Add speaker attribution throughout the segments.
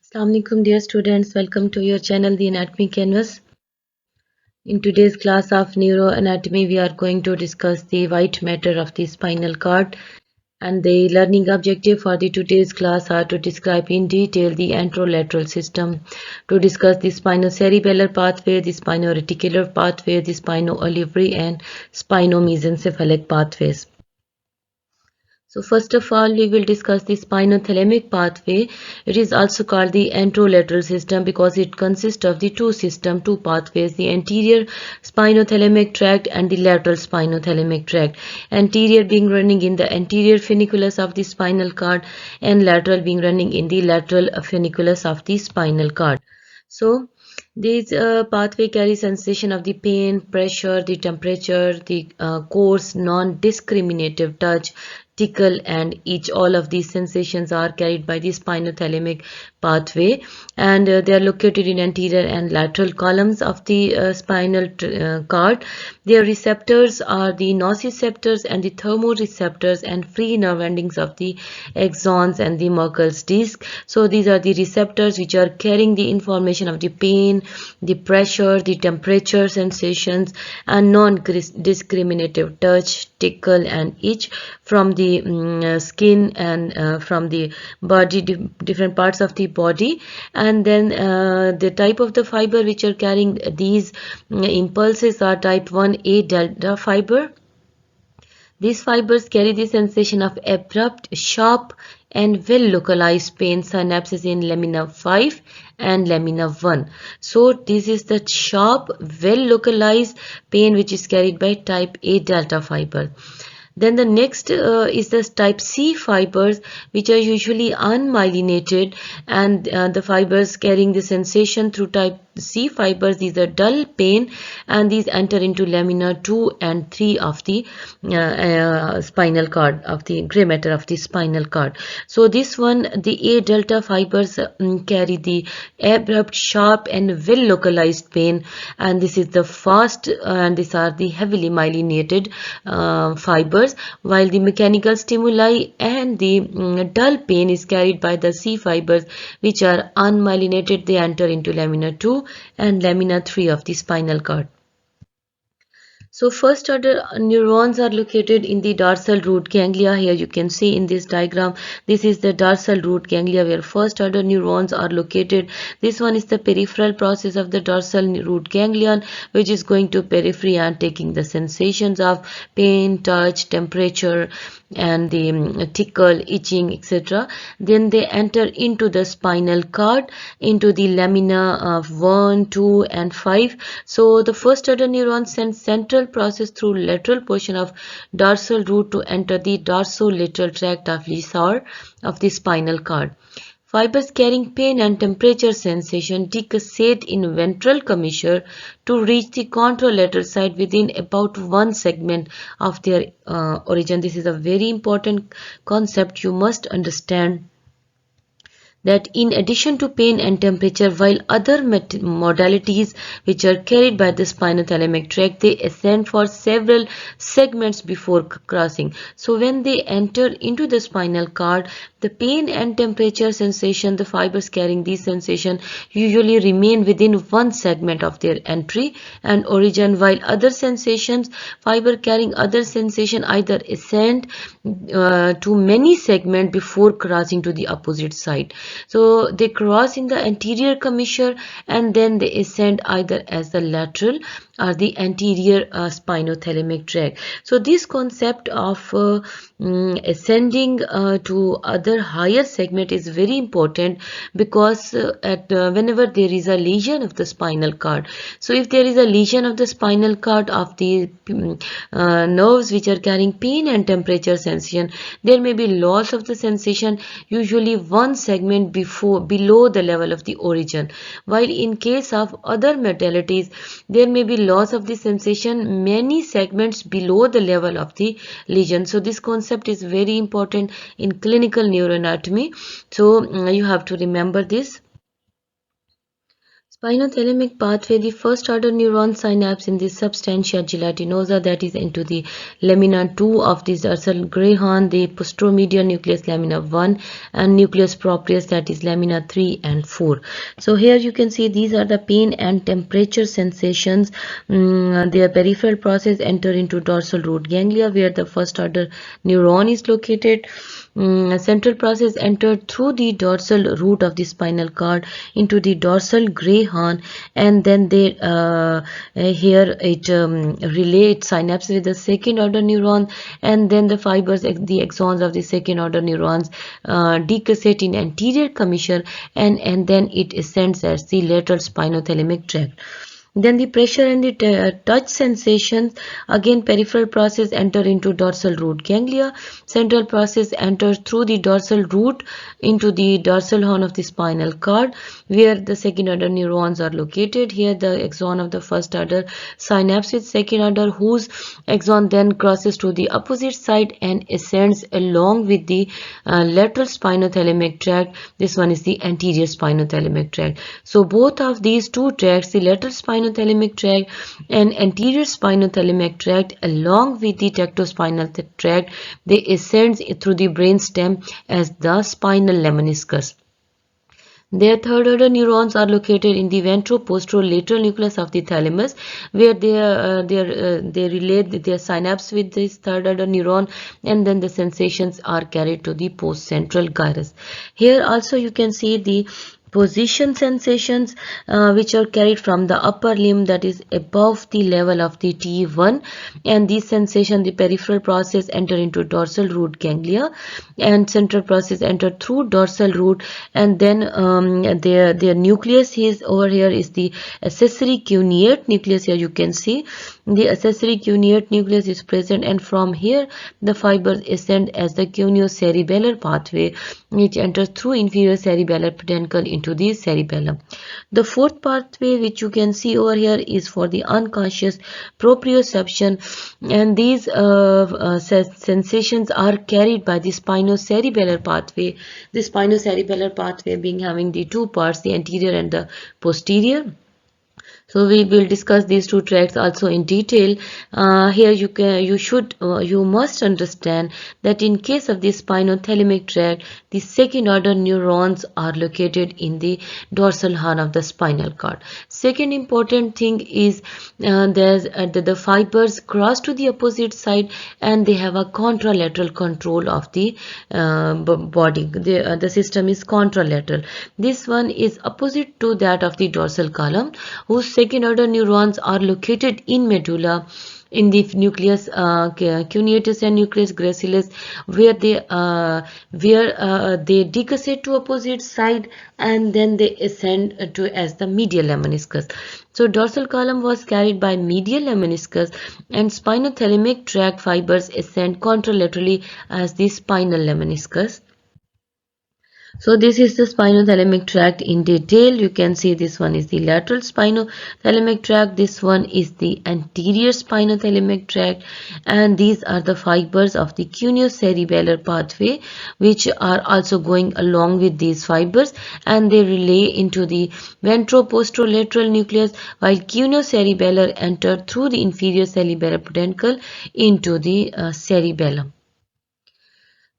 Speaker 1: Assalamu alaikum dear students, welcome to your channel The Anatomy Canvas. In today's class of neuroanatomy we are going to discuss the white matter of the spinal cord, and the learning objective for the today's class are to describe in detail the anterolateral system, to discuss the spinocerebellar pathway, the spinoreticulaar pathway, the spinoolivary and spinomesencephalic pathways. So first of all, we will discuss the spinothalamic pathway. It is also called the anterolateral system because it consists of the two pathways, the anterior spinothalamic tract and the lateral spinothalamic tract. Anterior being running in the anterior funiculus of the spinal cord and lateral being running in the lateral funiculus of the spinal cord. So this pathway carries sensation of the pain, pressure, the temperature, the coarse, non-discriminative touch, tickle and itch. All of these sensations are carried by the spinothalamic pathway, and they are located in anterior and lateral columns of the spinal cord. Their receptors are the nociceptors and the thermoreceptors and free nerve endings of the axons and the Merkel's disc. So these are the receptors which are carrying the information of the pain, the pressure, the temperature sensations and non-discriminative touch, tickle and itch from the skin and from the body, different parts of the body. And then the type of the fiber which are carrying these impulses are type 1A delta fiber. These fibers carry the sensation of abrupt, sharp and well localized pain synapses in lamina 5 and lamina 1. So this is the sharp, well localized pain which is carried by type A delta fiber. Then the next is the type C fibers, which are usually unmyelinated, and the fibers carrying the sensation through type C fibers, these are dull pain, and these enter into lamina 2 and 3 of the spinal cord, of the gray matter of the spinal cord. So this one, the A delta fibers carry the abrupt, sharp and well localized pain, and this is the fast and these are the heavily myelinated fibers, while the mechanical stimuli and the dull pain is carried by the C fibers, which are unmyelinated. They enter into lamina 2 and lamina 3 of the spinal cord. So first order neurons are located in the dorsal root ganglia. Here you can see in this diagram, this is the dorsal root ganglia where first order neurons are located. This one is the peripheral process of the dorsal root ganglion, which is going to periphery and taking the sensations of pain, touch, temperature and the tickle, itching, etc. Then they enter into the spinal cord, into the lamina of 1, 2 and 5. So the first order neuron sends central process through lateral portion of dorsal root to enter the dorsolateral tract of Lissauer of the spinal cord. Fibers carrying pain and temperature sensation decussate in ventral commissure to reach the contralateral side within about one segment of their origin. This is a very important concept you must understand, that in addition to pain and temperature, while other modalities which are carried by the spinothalamic tract, they ascend for several segments before crossing. So when they enter into the spinal cord, the pain and temperature sensation, the fibers carrying these sensation usually remain within one segment of their entry and origin, while other sensations, fiber carrying other sensation either ascend to many segments before crossing to the opposite side. So they cross in the anterior commissure and then they ascend either as the lateral or the anterior spinothalamic tract. So this concept of ascending to other higher segment is very important because whenever there is a lesion of the spinal cord, so if there is a lesion of the spinal cord of the nerves which are carrying pain and temperature sensation, there may be loss of the sensation usually one segment below the level of the origin, while in case of other modalities there may be loss of the sensation many segments below the level of the lesion. So this concept is very important in clinical neuroanatomy, so you have to remember this. Spinothalamic pathway, the first order neuron synapse in the substantia gelatinosa, that is into the lamina 2 of this dorsal gray horn, the posteromedial nucleus lamina 1 and nucleus proprius, that is lamina 3 and 4. So here you can see these are the pain and temperature sensations. Their peripheral process enter into dorsal root ganglia where the first order neuron is located. Central process entered through the dorsal root of the spinal cord into the dorsal gray horn, and then they here it relates synapse with the second order neuron, and then the fibers, the axons of the second order neurons decussate in anterior commissure, and then it ascends as the lateral spinothalamic tract. Then the pressure and the touch sensations, again peripheral process enter into dorsal root ganglia. Central process enters through the dorsal root into the dorsal horn of the spinal cord where the second order neurons are located. Here the axon of the first order synapse with second order, whose axon then crosses to the opposite side and ascends along with the lateral spinothalamic tract. This one is the anterior spinothalamic tract. So both of these two tracts, the lateral spinothalamic tract and anterior spinothalamic tract, along with the tectospinal tract, they ascend through the brainstem as the spinal lemniscus. Their third order neurons are located in the ventro-posterolateral nucleus of the thalamus, where they relate their synapse with this third order neuron, and then the sensations are carried to the post-central gyrus. Here also you can see the position sensations which are carried from the upper limb, that is above the level of the T1, and these sensations, the peripheral process enter into dorsal root ganglia and central process enter through dorsal root, and then their nucleus is over here is the accessory cuneate nucleus. Here you can see the accessory cuneate nucleus is present, and from here the fibers ascend as the cuneo-cerebellar pathway which enters through inferior cerebellar peduncle into the cerebellum. The fourth pathway which you can see over here is for the unconscious proprioception, and these sensations are carried by the spinocerebellar pathway. The spinocerebellar pathway being having the two parts, the anterior and the posterior. So we will discuss these two tracts also in detail. Here you must understand that in case of the spinothalamic tract, the second order neurons are located in the dorsal horn of the spinal cord. Second important thing is the fibers cross to the opposite side and they have a contralateral control of the body. The system is contralateral. This one is opposite to that of the dorsal column, whose second order neurons are located in medulla in the nucleus cuneatus and nucleus gracilis, where they decussate to opposite side and then they ascend to as the medial lemniscus. So dorsal column was carried by medial lemniscus, and spinothalamic tract fibers ascend contralaterally as the spinal lemniscus. So this is the spinothalamic tract in detail. You can see this one is the lateral spinothalamic tract, this one is the anterior spinothalamic tract, and these are the fibers of the cuneo-cerebellar pathway which are also going along with these fibers, and they relay into the ventro-posterolateral nucleus, while cuneo-cerebellar enter through the inferior cerebellar peduncle into the cerebellum.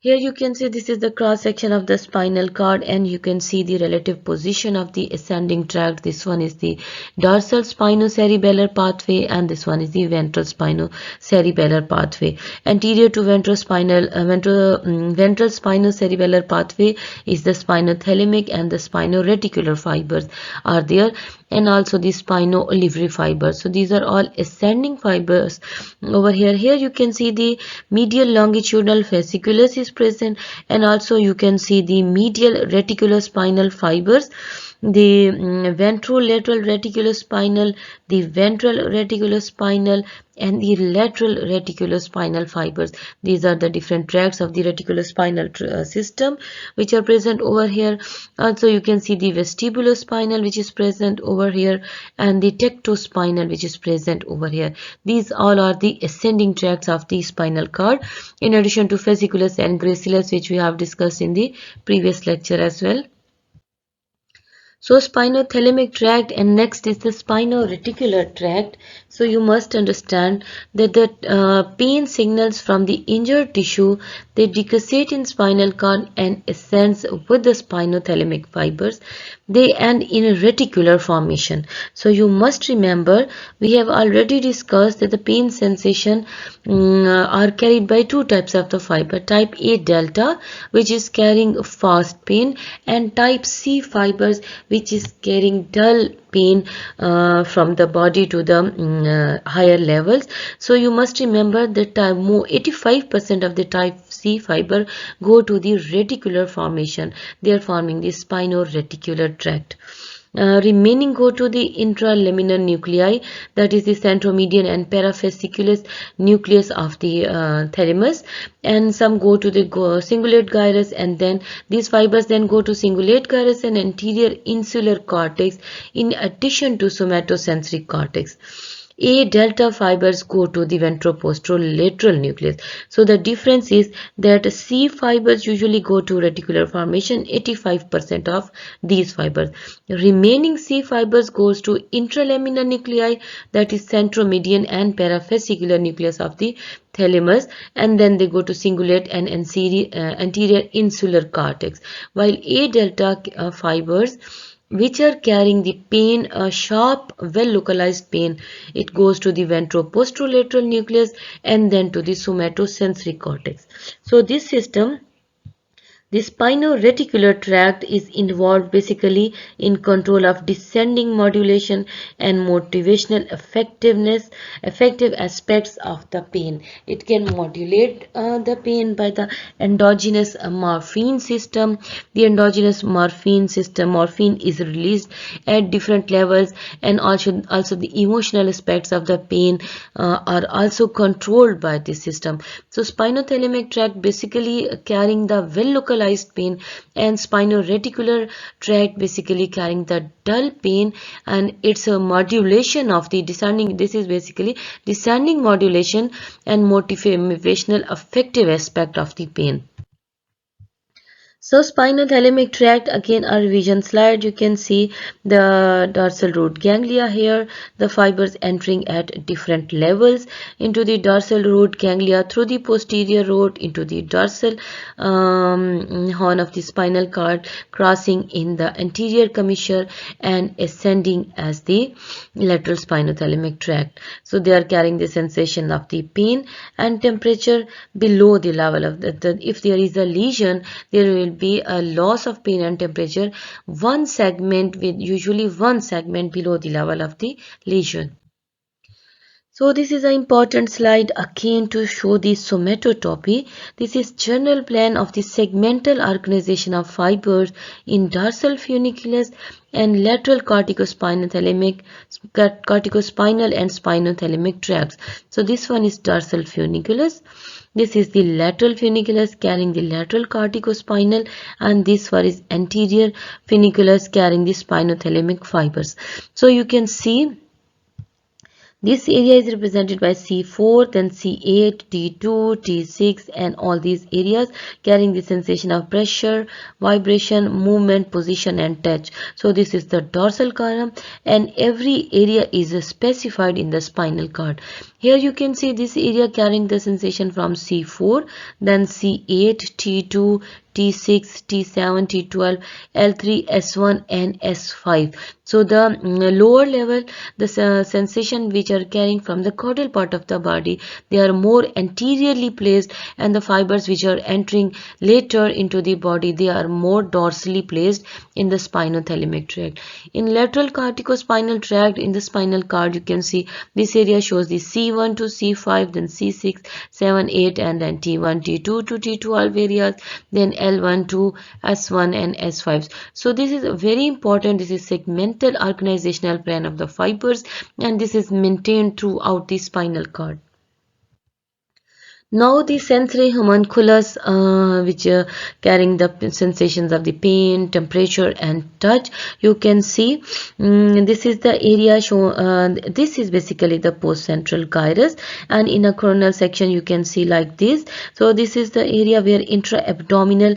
Speaker 1: Here you can see this is the cross section of the spinal cord, and you can see the relative position of the ascending tract. This one is the dorsal spinocerebellar pathway and this one is the ventral spinocerebellar pathway. Anterior to ventral spinocerebellar pathway is the spinothalamic and the spinoreticular fibers are there, and also the spino-olivary fibers. So these are all ascending fibers over here. Here you can see the medial longitudinal fasciculus is present, and also you can see the medial reticulospinal fibers, the ventrolateral reticulospinal, the ventral reticulospinal, and the lateral reticulospinal fibers. These are the different tracts of the reticulospinal system which are present over here. Also you can see the vestibulospinal which is present over here, and the tectospinal which is present over here. These all are the ascending tracts of the spinal cord, in addition to fasciculus and gracilis which we have discussed in the previous lecture as well. So spinothalamic tract, and next is the spinoreticular tract. So you must understand that the pain signals from the injured tissue, they decussate in spinal cord and ascends with the spinothalamic fibers. They end in a reticular formation. So you must remember, we have already discussed that the pain sensation are carried by two types of the fiber. Type A delta, which is carrying fast pain, and type C fibers, which is carrying dull pain from the body to the higher levels. So you must remember that 85% of the type C fiber go to the reticular formation. They are forming the spinoreticular tract. Remaining go to the intralaminar nuclei, that is the centromedian and parafasciculus nucleus of the thalamus, and some go to the cingulate gyrus, and then these fibers then go to cingulate gyrus and anterior insular cortex in addition to somatosensory cortex. A delta fibers go to the ventroposterolateral nucleus. So the difference is that C fibers usually go to reticular formation, 85% of these fibers. Remaining C fibers goes to intralaminar nuclei, that is centromedian and parafascicular nucleus of the thalamus, and then they go to cingulate and anterior insular cortex. While A delta fibers, which are carrying the pain, a sharp, well-localized pain, it goes to the ventroposterolateral nucleus and then to the somatosensory cortex. So this system, the spinoreticular tract, is involved basically in control of descending modulation and motivational effective aspects of the pain. It can modulate the pain by the endogenous morphine system. The endogenous morphine is released at different levels, and also the emotional aspects of the pain are also controlled by this system. So spinothalamic tract basically carrying the well localized pain, and spinoreticular tract basically carrying the dull pain, and it's a modulation of the descending. This is basically descending modulation and motivational affective aspect of the pain. So spinothalamic tract, again a revision slide, you can see the dorsal root ganglia here, the fibers entering at different levels into the dorsal root ganglia through the posterior root into the dorsal horn of the spinal cord, crossing in the anterior commissure and ascending as the lateral spinothalamic tract. So they are carrying the sensation of the pain and temperature below the level of if there is a lesion, there will be a loss of pain and temperature, one segment with usually one segment below the level of the lesion. So this is an important slide again to show the somatotopy. This is general plan of the segmental organization of fibers in dorsal funiculus and lateral corticospinal and spinothalamic tracts. So this one is dorsal funiculus. This is the lateral funiculus carrying the lateral corticospinal, and this one is anterior funiculus carrying the spinothalamic fibers. So you can see this area is represented by C4, then C8, T2, T6, and all these areas carrying the sensation of pressure, vibration, movement, position, and touch. So this is the dorsal column, and every area is specified in the spinal cord. Here you can see this area carrying the sensation from C4, then C8, T2, T6, T7, T12, L3, S1 and S5. So the lower level, the sensation which are carrying from the caudal part of the body, they are more anteriorly placed, and the fibers which are entering later into the body, they are more dorsally placed in the spinothalamic tract. In lateral corticospinal tract in the spinal cord, you can see this area shows the C1 to C5, then C6, 7, 8, and then T1, T2 to T12 areas, then L1 to S1 and S5. So this is very important. This is segmental organizational plan of the fibers, and this is maintained throughout the spinal cord. Now the sensory homunculus, which carrying the sensations of the pain, temperature, and touch. You can see this is the area show. This is basically the postcentral gyrus, and in a coronal section you can see like this. So this is the area where intra-abdominal,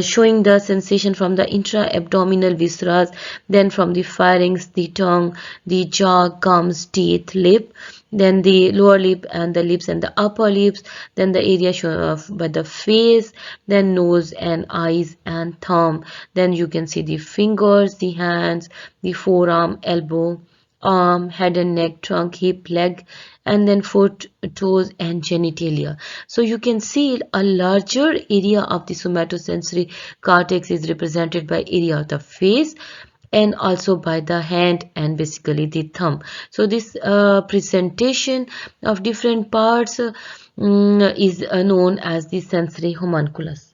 Speaker 1: showing the sensation from the intra-abdominal viscera, then from the pharynx, the tongue, the jaw, gums, teeth, lip, then the lower lip and the lips and the upper lips, then the area shown off by the face, then nose and eyes and thumb, then you can see the fingers, the hands, the forearm, elbow, arm, head and neck, trunk, hip, leg, and then foot, toes, and genitalia. So you can see a larger area of the somatosensory cortex is represented by area of the face and also by the hand and basically the thumb. So this presentation of different parts is known as the sensory homunculus.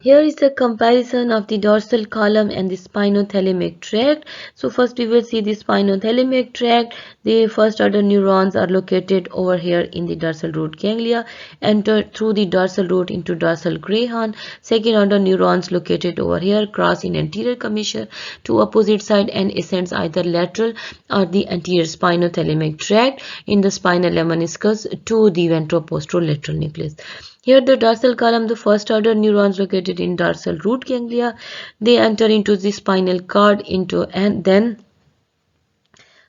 Speaker 1: Here is a comparison of the dorsal column and the spinothalamic tract. So first we will see the spinothalamic tract. The first order neurons are located over here in the dorsal root ganglia, enter through the dorsal root into dorsal gray horn. Second order neurons located over here cross in anterior commissure to opposite side and ascends either lateral or the anterior spinothalamic tract in the spinal lemniscus to the ventroposterolateral nucleus. Here the dorsal column, the first order neurons located in dorsal root ganglia, they enter into the spinal cord and then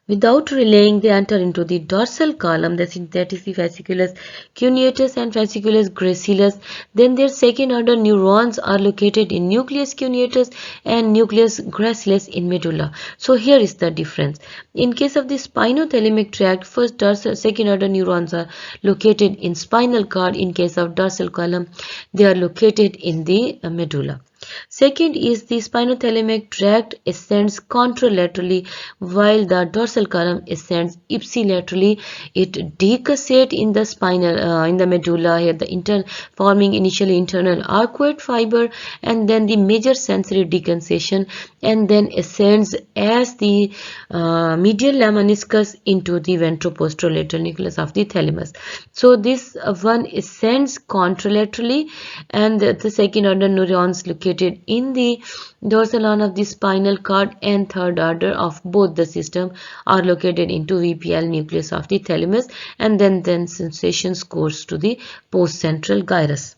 Speaker 1: without relaying, they enter into the dorsal column, that is the fasciculus cuneatus and fasciculus gracilis. Then their second order neurons are located in nucleus cuneatus and nucleus gracilis in medulla. So here is the difference. In case of the spinothalamic tract, first dorsal, second order neurons are located in spinal cord. In case of dorsal column, they are located in the medulla. Second is the spinothalamic tract ascends contralaterally while the dorsal column ascends ipsilaterally. It decussates in the spinal in the medulla here, the forming initially internal arcuate fiber and then the major sensory decussation, and then ascends as the medial lemniscus into the ventroposterolateral nucleus of the thalamus. So this one ascends contralaterally, and the second order neurons located in the dorsal horn of the spinal cord and third order of both the system are located into VPL nucleus of the thalamus, and then sensations course to the postcentral gyrus.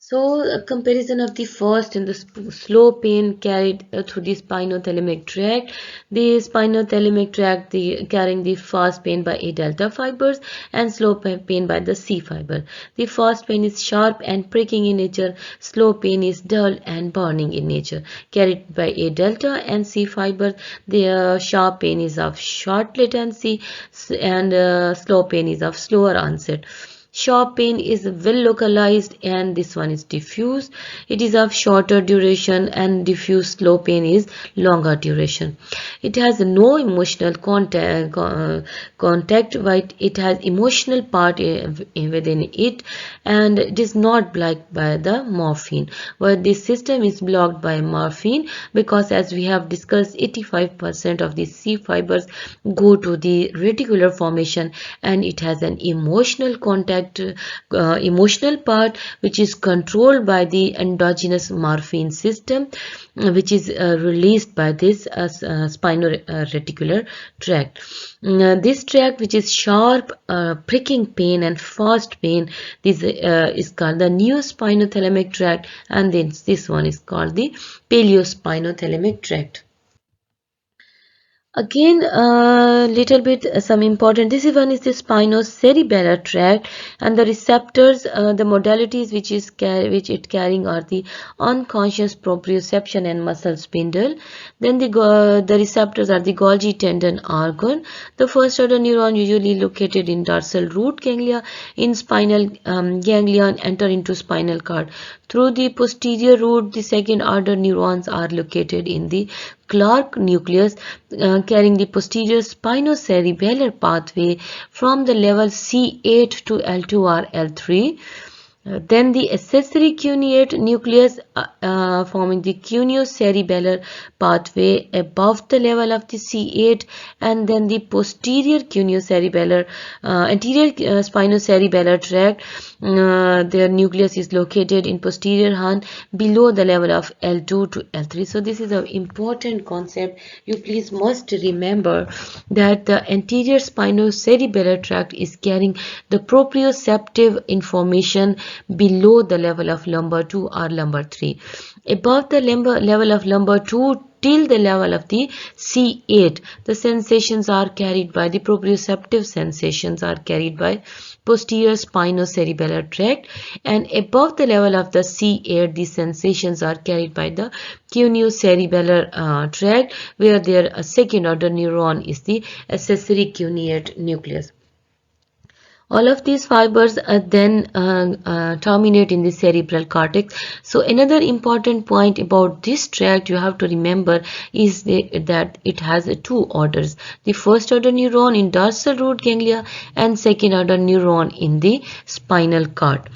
Speaker 1: So a comparison of the first and the slow pain carried through the spinothalamic tract. The spinothalamic tract carrying the fast pain by A delta fibers and slow pain by the C fiber. The fast pain is sharp and pricking in nature. Slow pain is dull and burning in nature. Carried by A delta and C fibers. The sharp pain is of short latency and slow pain is of slower onset. Sharp pain is well localized and this one is diffuse. It is of shorter duration and diffuse slow pain is longer duration. It has no emotional contact but it has emotional part within it, and it is not blocked by the morphine. But this system is blocked by morphine because, as we have discussed, 85% of the C fibers go to the reticular formation, and it has an emotional emotional part which is controlled by the endogenous morphine system, which is released by this spinal-reticular tract. This tract, which is sharp, pricking pain and fast pain, this is called the neospinothalamic tract, and then this one is called the paleospinothalamic tract. Again, little bit some important. This one is the spinocerebellar tract, and the receptors, the modalities which it carrying are the unconscious proprioception and muscle spindle. Then the receptors are the Golgi tendon organ. The first order neuron usually located in dorsal root ganglia in spinal ganglion enter into spinal cord. Through the posterior root, the second order neurons are located in the Clark nucleus, carrying the posterior spinocerebellar pathway from the level C8 to L2 or L3. Then the accessory cuneate nucleus forming the cuneo-cerebellar pathway above the level of the C8, and then the posterior cuneo-cerebellar anterior spinocerebellar tract. Their nucleus is located in posterior horn below the level of L2 to L3. So this is an important concept. You please must remember that the anterior spinocerebellar tract is carrying the proprioceptive information below the level of lumbar 2 or lumbar 3. Above the level of lumbar 2 till the level of the C8, the sensations are carried by the proprioceptive sensations are carried by posterior spinocerebellar tract, and above the level of the C8, the sensations are carried by the cuneo-cerebellar tract, where their second order neuron is the accessory cuneate nucleus. All of these fibers then terminate in the cerebral cortex. So another important point about this tract you have to remember is that it has two orders. The first order neuron in dorsal root ganglia and second order neuron in the spinal cord.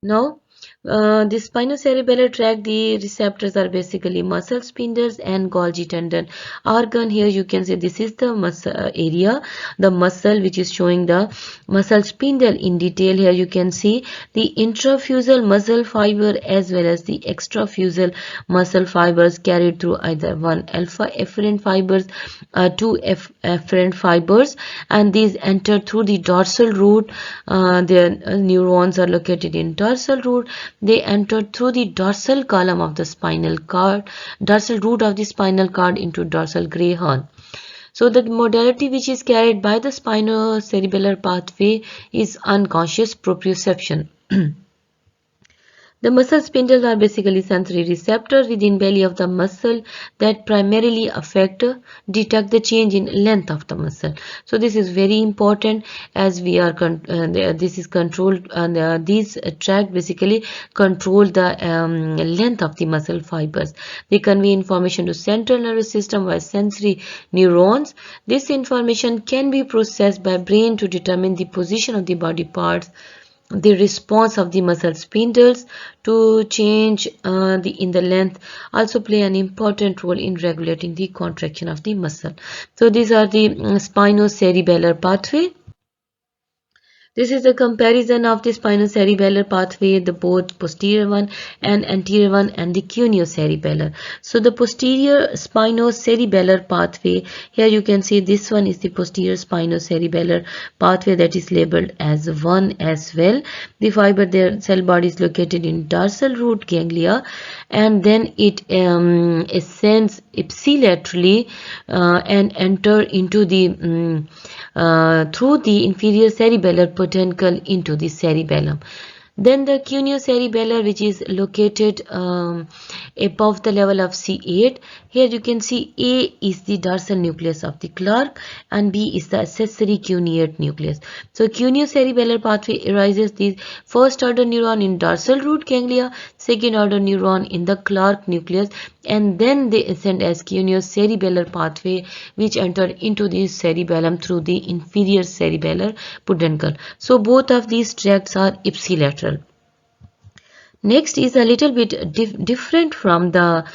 Speaker 1: Now, the spinocerebellar tract, the receptors are basically muscle spindles and Golgi tendon organ. Here you can see this is the muscle area, the muscle which is showing the muscle spindle in detail. Here you can see the intrafusal muscle fiber as well as the extrafusal muscle fibers carried through either one alpha efferent fibers, two efferent fibers, and these enter through the dorsal root. Their neurons are located in dorsal root. They enter through the dorsal column of the spinal cord, dorsal root of the spinal cord into dorsal gray horn. So the modality which is carried by the spinocerebellar pathway is unconscious proprioception. The muscle spindles are basically sensory receptors within belly of the muscle that primarily detect the change in length of the muscle. So this is very important, as we are this is controlled, and these tract basically control the length of the muscle fibers. They convey information to central nervous system via sensory neurons. This information can be processed by brain to determine the position of the body parts. The response of the muscle spindles to change in the length also play an important role in regulating the contraction of the muscle. So these are the spinocerebellar pathway. This is a comparison of the spinocerebellar pathway, the both posterior one and anterior one, and the cuneo-cerebellar. So the posterior spinocerebellar pathway, here you can see this one is the posterior spinocerebellar pathway that is labeled as 1 as well. The fiber, their cell body is located in dorsal root ganglia, and then it ascends ipsilaterally and enter into the through the inferior cerebellar peduncle into the cerebellum. Then the cuneo-cerebellar, which is located above the level of C8. Here you can see A is the dorsal nucleus of the Clark and B is the accessory cuneate nucleus. So cuneo-cerebellar pathway arises the first order neuron in dorsal root ganglia, second order neuron in the Clark nucleus, and then they ascend as cuneo-cerebellar pathway, which enter into the cerebellum through the inferior cerebellar peduncle. So both of these tracts are ipsilateral. Next is a little bit different from the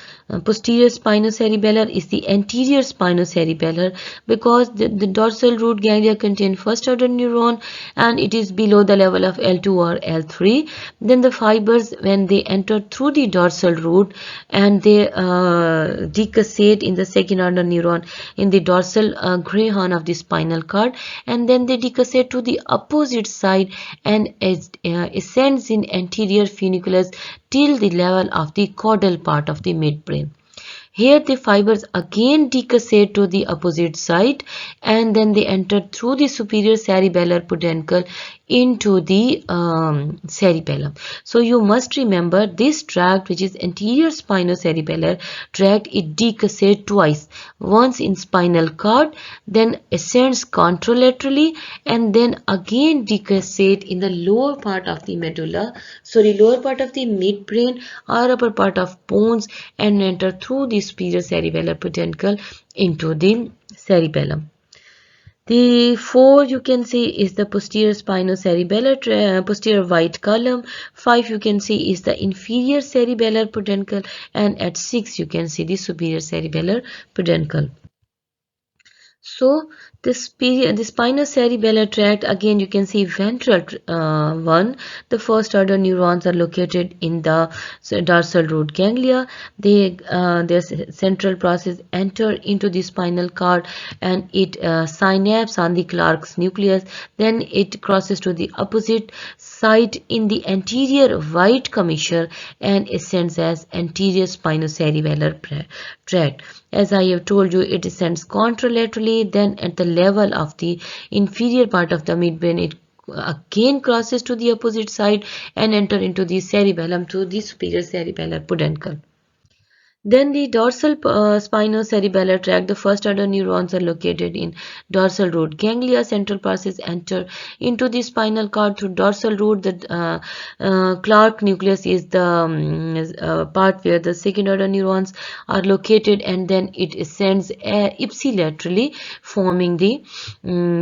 Speaker 1: posterior spinocerebellar is the anterior spinocerebellar, because the dorsal root ganglia contain first order neuron and it is below the level of L2 or L3. Then the fibers, when they enter through the dorsal root and they decussate in the second order neuron in the dorsal gray horn of the spinal cord, and then they decussate to the opposite side and ascends in anterior funiculus till the level of the caudal part of the midbrain. Here the fibers again decussate to the opposite side and then they enter through the superior cerebellar peduncle into the cerebellum. So you must remember this tract, which is anterior spinocerebellar tract, it decussates twice. Once in spinal cord, then ascends contralaterally and then again decussate in the lower part of the medulla, lower part of the midbrain or upper part of bones, and enter through the superior cerebellar peduncle into the cerebellum. The 4 you can see is the posterior spinocerebellar posterior white column. 5 you can see is the inferior cerebellar peduncle, and at 6 you can see the superior cerebellar peduncle. So the spinocerebellar tract, again you can see ventral one. The first order neurons are located in the dorsal root ganglia. Their central process enter into the spinal cord, and it synapse on the Clark's nucleus. Then it crosses to the opposite side in the anterior white commissure and ascends as anterior spinocerebellar tract. As I have told you, it descends contralaterally, then at the level of the inferior part of the midbrain, it again crosses to the opposite side and enter into the cerebellum through the superior cerebellar peduncle. Then the dorsal spinocerebellar tract, the first order neurons are located in dorsal root ganglia. Central process enter into the spinal cord through dorsal root. The Clark nucleus is the part where the second order neurons are located, and then it ascends ipsilaterally, forming the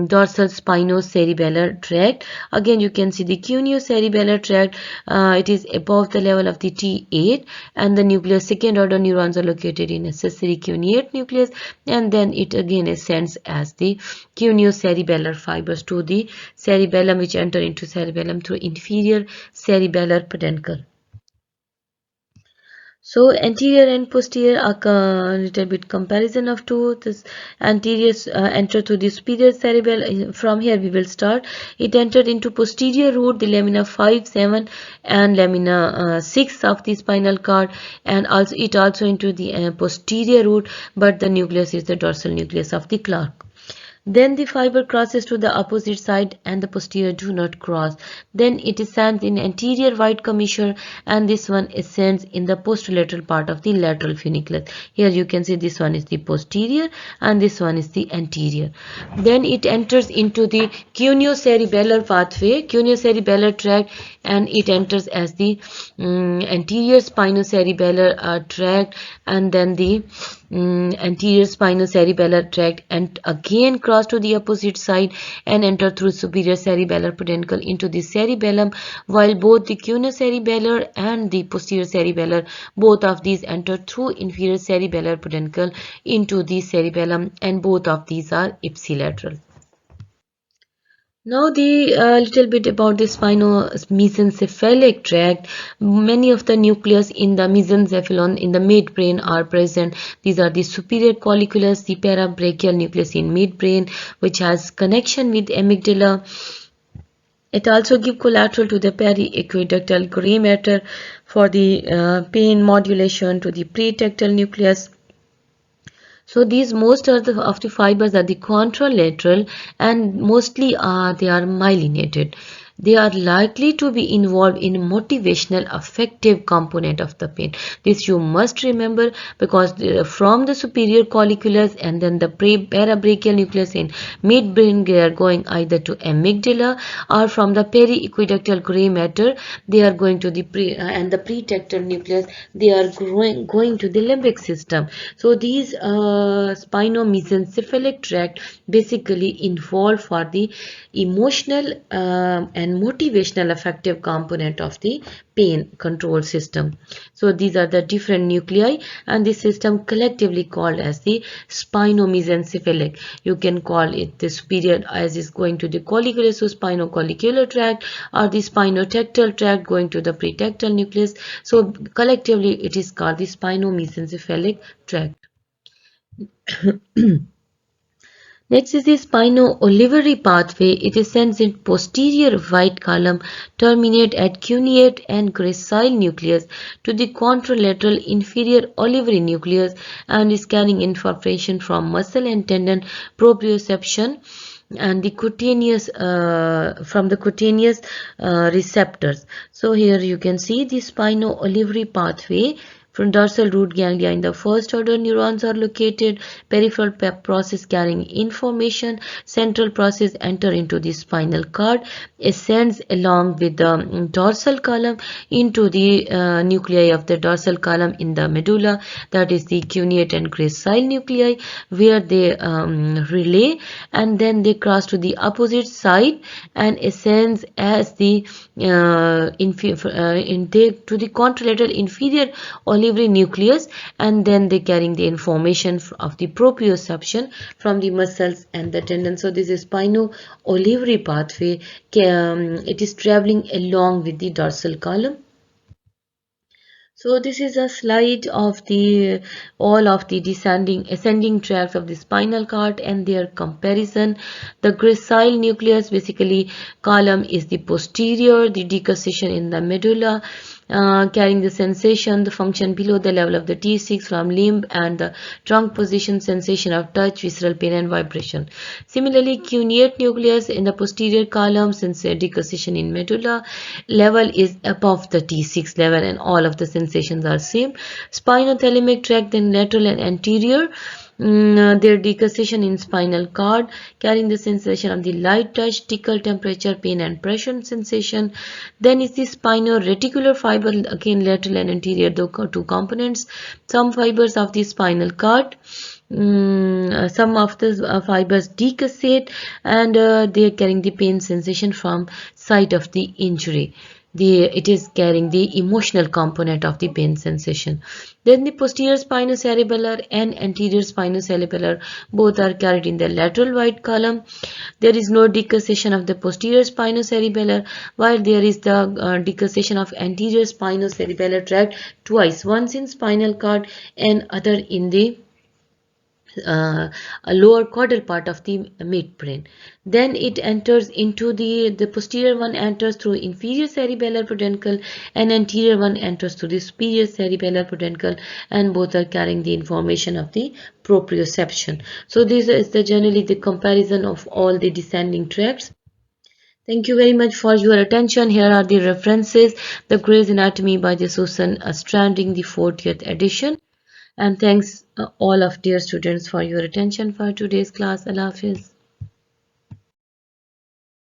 Speaker 1: dorsal spinocerebellar tract. Again, you can see the cuneo-cerebellar tract. It is above the level of the T8, and the nucleus second order neurons are located in accessory cuneate nucleus, and then it again ascends as the cuneo-cerebellar fibers to the cerebellum, which enter into cerebellum through inferior cerebellar peduncle. So anterior and posterior are a little bit comparison of two. This anterior enter through the superior cerebellum. From here we will start. It entered into posterior root, the lamina 5, 7 and lamina 6 of the spinal cord, and also it also into the posterior root, but the nucleus is the dorsal nucleus of the Clark. Then the fiber crosses to the opposite side and the posterior do not cross. Then it ascends in anterior white commissure, and this one ascends in the posterolateral part of the lateral funiculus. Here you can see this one is the posterior and this one is the anterior. Then it enters into the cuneo-cerebellar pathway, cuneo-cerebellar tract, and it enters as the anterior spinocerebellar tract, and then the anterior spinocerebellar tract, and again cross to the opposite side and enter through superior cerebellar peduncle into the cerebellum, while both the cuneo-cerebellar and the posterior cerebellar, both of these enter through inferior cerebellar peduncle into the cerebellum, and both of these are ipsilateral. Now the little bit about the spinomesencephalic tract. Many of the nucleus in the mesencephalon in the midbrain are present. These are the superior colliculus, the parabrachial nucleus in midbrain, which has connection with amygdala. It also gives collateral to the periaqueductal gray matter for the pain modulation, to the pretectal nucleus. So these most of the fibers are the contralateral, and mostly they are myelinated. They are likely to be involved in motivational affective component of the pain. This you must remember, because from the superior colliculus and then the parabrachial nucleus in midbrain, they are going either to amygdala, or from the periaqueductal gray matter they are going to the and the pretectal nucleus they are going to the limbic system. So these spinomesencephalic tract basically involved for the emotional and motivational affective component of the pain control system. So these are the different nuclei, and this system collectively called as the spinomesencephalic. You can call it the superior as is going to the colliculus, so spinocollicular tract, or the spinotectal tract going to the pretectal nucleus. So collectively it is called the spinomesencephalic tract. Next is the spino-olivary pathway. It ascends in posterior white column, terminate at cuneate and gracile nucleus to the contralateral inferior olivary nucleus, and is carrying information from muscle and tendon proprioception and the cutaneous from the cutaneous receptors. So here you can see the spino-olivary pathway From dorsal root ganglia in the first order neurons are located. Peripheral process carrying information. Central process enter into the spinal cord, ascends along with the dorsal column into the nuclei of the dorsal column in the medulla, that is the cuneate and gracile nuclei, where they relay, and then they cross to the opposite side and ascends as the intake to the contralateral inferior olivary nucleus, and then they carrying the information of the proprioception from the muscles and the tendons. So this is spino-olivary pathway. It is traveling along with the dorsal column. So this is a slide of the all of the ascending tracts of the spinal cord and their comparison. The gracile nucleus, basically column, is the posterior, the decussation in the medulla, carrying the sensation, the function below the level of the T6 from limb, and the trunk position, sensation of touch, visceral pain and vibration. Similarly, cuneate nucleus in the posterior column, since decussation in medulla, level is above the T6 level and all of the sensations are same. Spinothalamic tract, then lateral and anterior. Their decussation in spinal cord, carrying the sensation of the light touch, tickle, temperature, pain and pressure sensation. Then is the spino-reticular fiber, again lateral and anterior, the two components. Some fibers of the spinal cord, some of the fibers decussate, and they are carrying the pain sensation from site of the injury. It is carrying the emotional component of the pain sensation. Then the posterior spinocerebellar and anterior spinocerebellar, both are carried in the lateral white column. There is no decussation of the posterior spinocerebellar, while there is the decussation of anterior spinocerebellar tract twice, once in spinal cord and other in the a lower caudal part of the midbrain. Then it enters into the posterior one enters through inferior cerebellar peduncle and anterior one enters through the superior cerebellar peduncle, and both are carrying the information of the proprioception. So this is generally the comparison of all the descending tracts. Thank you very much for your attention. Here are the references: The Gray's Anatomy by the Susan Stranding, the 40th edition. And thanks all of dear students for your attention for today's class. Allah Hafiz.